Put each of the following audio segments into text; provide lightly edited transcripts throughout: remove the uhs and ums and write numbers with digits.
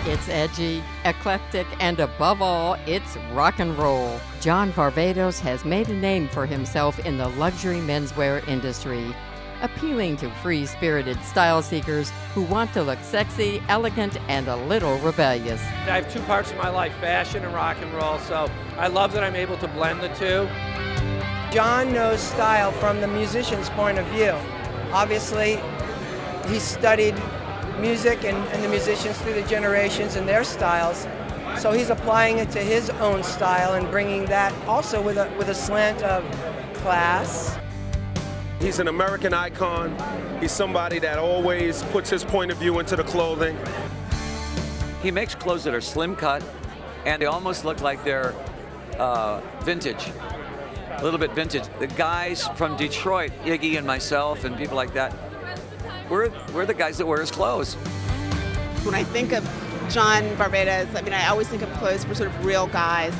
It's edgy, eclectic, and above all, it's rock and roll. John Varvatos has made a name for himself in the luxury menswear industry, appealing to free-spirited style seekers who want to look sexy, elegant, and a little rebellious. I have two parts of my life, fashion and rock and roll, so I love that I'm able to blend the two. John knows style from the musician's point of view. Obviously, he studied music and the musicians through the generations and their styles, so he's applying it to his own style and bringing that also with a slant of class. He's an American icon. He's somebody that always puts his point of view into the clothing. He makes clothes that are slim cut, and they almost look like they're vintage, a little bit vintage. The guys from Detroit, Iggy and myself and people like that, we're the guys that wear his clothes. When I think of John Varvatos, I always think of clothes for sort of real guys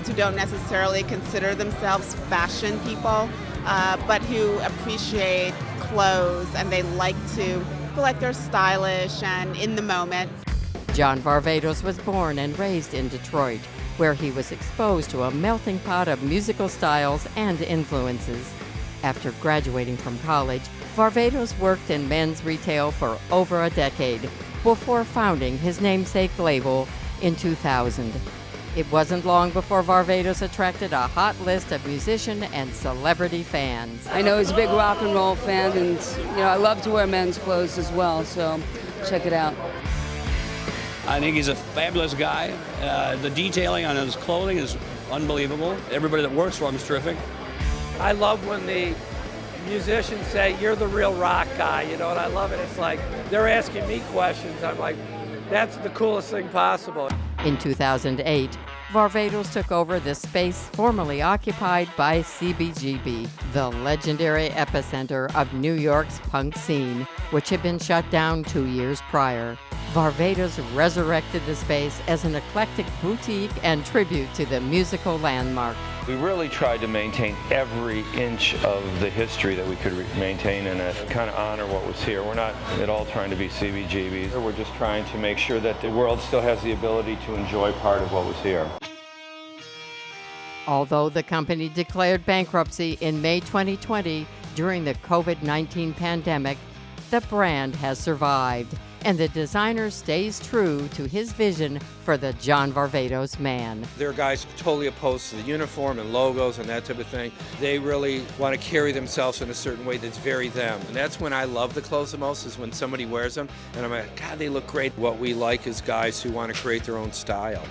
who don't necessarily consider themselves fashion people, but who appreciate clothes and they like to feel like they're stylish and in the moment. John Varvatos was born and raised in Detroit, where he was exposed to a melting pot of musical styles and influences. After graduating from college, Varvatos worked in men's retail for over a decade before founding his namesake label in 2000. It wasn't long before Varvatos attracted a hot list of musician and celebrity fans. I know he's a big rock and roll fan, and I love to wear men's clothes as well, so check it out. I think he's a fabulous guy. The detailing on his clothing is unbelievable. Everybody that works for him is terrific. I love when the musicians say, "You're the real rock guy," and I love it. It's like they're asking me questions. I'm like, that's the coolest thing possible. In 2008, Varvatos took over the space formerly occupied by CBGB, the legendary epicenter of New York's punk scene, which had been shut down 2 years prior. Varvatos resurrected the space as an eclectic boutique and tribute to the musical landmark. We really tried to maintain every inch of the history that we could maintain and kind of honor what was here. We're not at all trying to be CBGBs. We're just trying to make sure that the world still has the ability to enjoy part of what was here. Although the company declared bankruptcy in May 2020 during the COVID-19 pandemic, the brand has survived, and the designer stays true to his vision for the John Varvatos man. There are guys totally opposed to the uniform and logos and that type of thing. They really want to carry themselves in a certain way that's very them. And that's when I love the clothes the most, is when somebody wears them and I'm like, God, they look great. What we like is guys who want to create their own style.